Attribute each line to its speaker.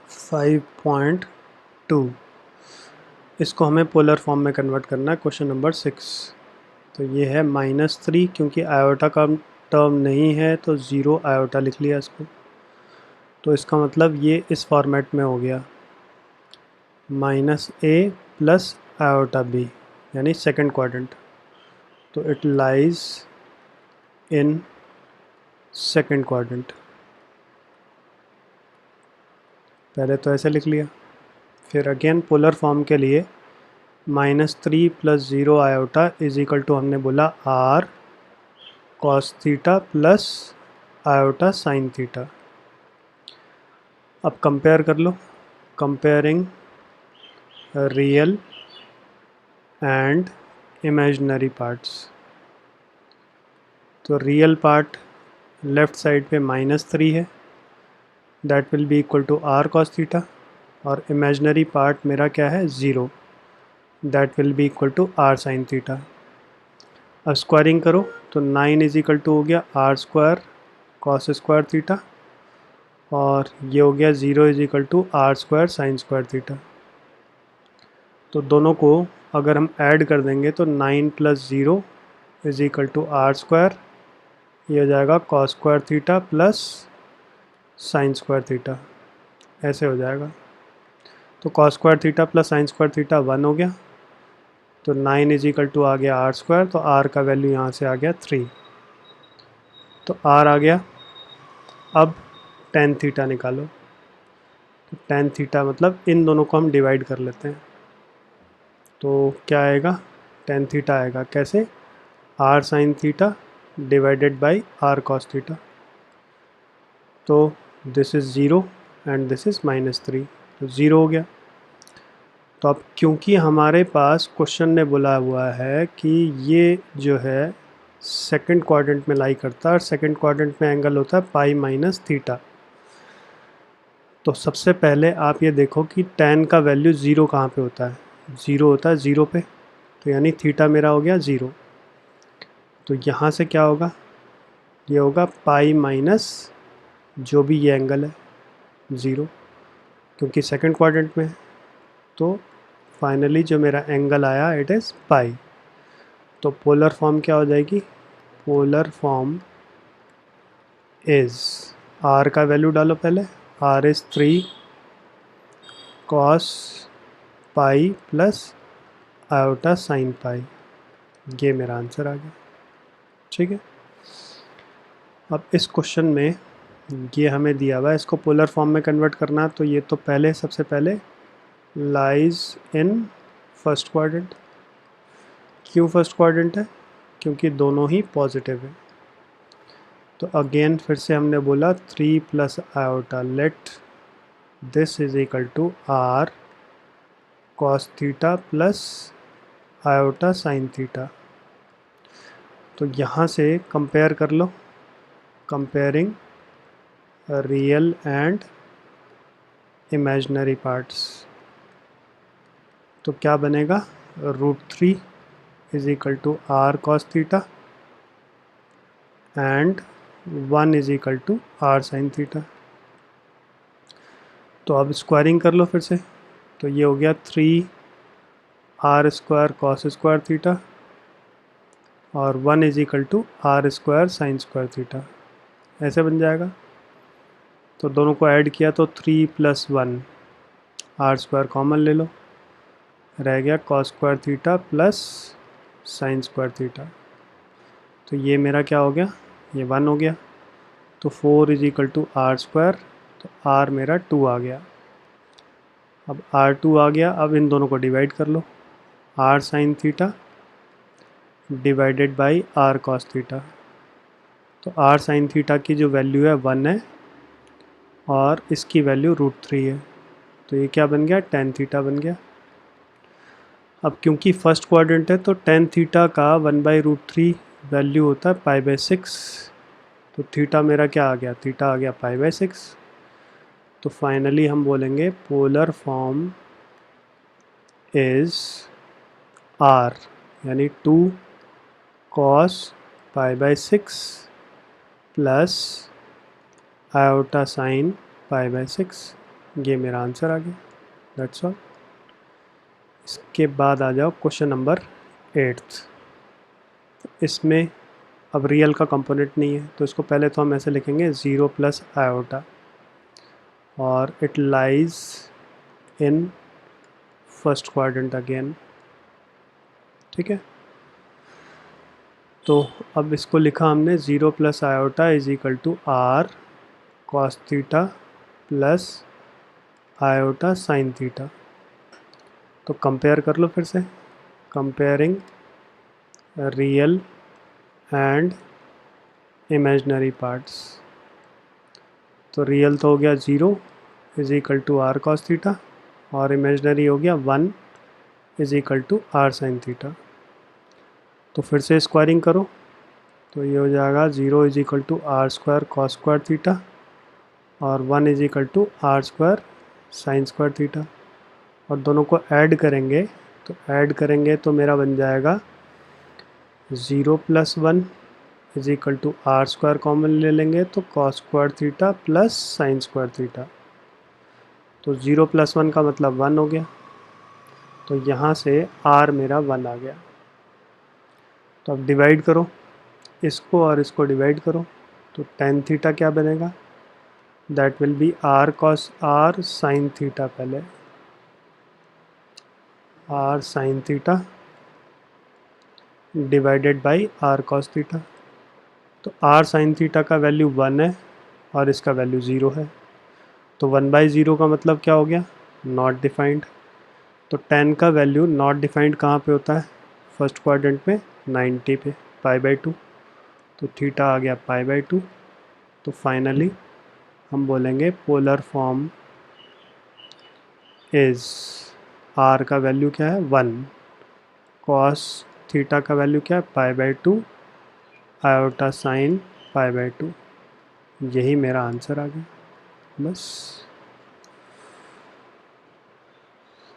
Speaker 1: 5.2, इसको हमें polar form में कन्वर्ट करना है, क्वेश्चन नंबर 6। तो ये है -3, क्योंकि आयोटा का टर्म नहीं है तो 0 आयोटा लिख लिया इसको। तो इसका मतलब ये इस फॉर्मेट में हो गया -a प्लस आयोटा b, यानी सेकंड क्वाड्रेंट। तो it lies in second quadrant. पहले तो ऐसे लिख लिया, फिर अगेन पोलर फॉर्म के लिए -3 plus 0 iota is equal to हमने बोला r cos theta plus iota sine theta. अब कंपेयर कर लो, comparing real and imaginary parts. तो रियल पार्ट लेफ्ट साइड पे -3 है, that will be equal to r cos theta, और इमेजिनरी पार्ट मेरा क्या है 0, that will be equal to r sine theta. अब स्क्वायरिंग करो तो 9 इज इक्वल टू हो गया r square cos square theta, और ये हो गया 0 is equal to r square sine square theta. तो दोनों को अगर हम ऐड कर देंगे तो 9 plus 0 is equal to r square, ये हो जाएगा cos square theta plus sine square theta, ऐसे हो जाएगा। तो cos square theta plus sine square theta 1 हो गया, तो 9 इज इक्वल टू आ गया r स्क्वायर, तो r का वैल्यू यहाँ से आ गया 3, तो r आ गया। अब टेन थीटा निकालो, तो टेन थीटा मतलब इन दोनों को हम डिवाइड कर लेते हैं, तो क्या आएगा, टेन थीटा आएगा कैसे, r sine theta divided by r cos theta. तो this is 0 and this is -3, तो 0 हो गया। तो अब क्योंकि हमारे पास क्वेश्चन ने बोला हुआ है कि ये जो है सेकंड क्वाड्रेंट में लाई करता है, और सेकंड क्वाड्रेंट में एंगल होता है पाई माइनस थीटा। तो सबसे पहले आप ये देखो कि tan का वैल्यू 0 कहाँ पे होता है, 0 होता है 0 पे, तो यानी थीटा मेरा हो गया 0। तो यहाँ से क्या होगा, ये होगा पाई माइनस जो भी ये एंगल है 0, क्योंकि सेकंड क्वाड्रेंट में है। तो फाइनली जो मेरा एंगल आया इट इज़ पाई। तो पोलर फॉर्म क्या हो जाएगी, पोलर फॉर्म इज़, r का वैल्यू डालो पहले, r is 3 cos pi plus iota sine pi, ये मेरा आंसर आ गया। ठीक है, अब इस क्वेश्चन में ये हमें दिया हुआ है, इसको पोलर फॉर्म में कन्वर्ट करना, तो ये तो पहले सबसे पहले लाइज इन फर्स्ट क्वाड्रेंट। क्यों फर्स्ट क्वाड्रेंट है, क्योंकि दोनों ही पॉजिटिव है। तो अगेन फिर से हमने बोला 3 plus iota, let this is equal to r cos theta plus iota sine theta. तो यहाँ से कंपेयर कर लो, comparing real and imaginary parts. तो क्या बनेगा, √3 is equal to r cos theta and 1 is equal to r sine theta. तो अब स्क्वायरिंग कर लो फिर से, तो ये हो गया 3r square cos square theta और 1 is equal to r square sine square theta, ऐसे बन जाएगा। तो दोनों को ऐड किया तो 3 प्लस 1, r स्क्वायर कॉमन ले लो, रह गया cos square theta plus sine square theta. तो ये मेरा क्या हो गया, ये 1 हो गया। तो 4 is equal to r square, तो r मेरा 2 आ गया। अब r2 आ गया, अब इन दोनों को डिवाइड कर लो, r sine theta divided by r cos theta. तो r साइन थीटा की जो वैल्यू है 1 है और इसकी वैल्यू √3 है, तो ये क्या बन गया, tan थीटा बन गया। अब क्योंकि फर्स्ट क्वाड्रेंट है तो tan थीटा का 1/√3 वैल्यू होता है π/6, तो थीटा मेरा क्या आ गया, थीटा आ गया π/6। तो फाइनली हम बोलेंगे पोलर फॉर्म इज़ r, यानी 2 cos π/6 प्लस आयोटा साइन π/6, ये मेरा आंसर आ गया, दैट्स ऑल। इसके बाद आ जाओ क्वेश्चन नंबर 8। इसमें अब रियल का कंपोनेंट नहीं है, तो इसको पहले तो हम ऐसे लिखेंगे 0 प्लस आयोटा और it lies in first quadrant again, ठीक है। तो अब इसको लिखा हमने 0 plus iota is equal to r cos theta plus iota sine theta. तो कंपेयर कर लो फिर से, comparing real and imaginary parts. तो रियल तो हो गया 0 is equal to r cos theta और इमेजनरी हो गया 1 is equal to r sine theta. तो फिर से स्क्वायरिंग करो, तो ये हो जाएगा 0 is equal to r square cos square theta और 1 is equal to r square sine square theta. और दोनों को ऐड करेंगे तो मेरा बन जाएगा 0 plus 1 is equal to r square common ले लेंगे तो cos square theta plus sine square theta. तो 0 प्लस 1 का मतलब 1 हो गया, तो यहाँ से r मेरा 1 आ गया। तो अब डिवाइड करो, इसको और इसको डिवाइड करो, तो tan थीटा क्या बनेगा, that will B r cos r sine theta, पहले r sine theta divided by r cos theta. तो r साइन थीटा का वैल्यू 1 है और इसका वैल्यू 0 है, तो 1/0 का मतलब क्या हो गया, नॉट डिफाइंड। तो tan का वैल्यू नॉट डिफाइंड कहाँ पे होता है, फर्स्ट क्वाड्रेंट में 90 पे, π/2। तो थीटा आ गया π/2। तो फाइनली हम बोलेंगे पोलर फॉर्म इज़, r का वैल्यू क्या है 1, कॉस थीटा का वैल्यू क्या है π/2, आयोटा साइन π/2। यही मेरा आंसर आ गया, बस।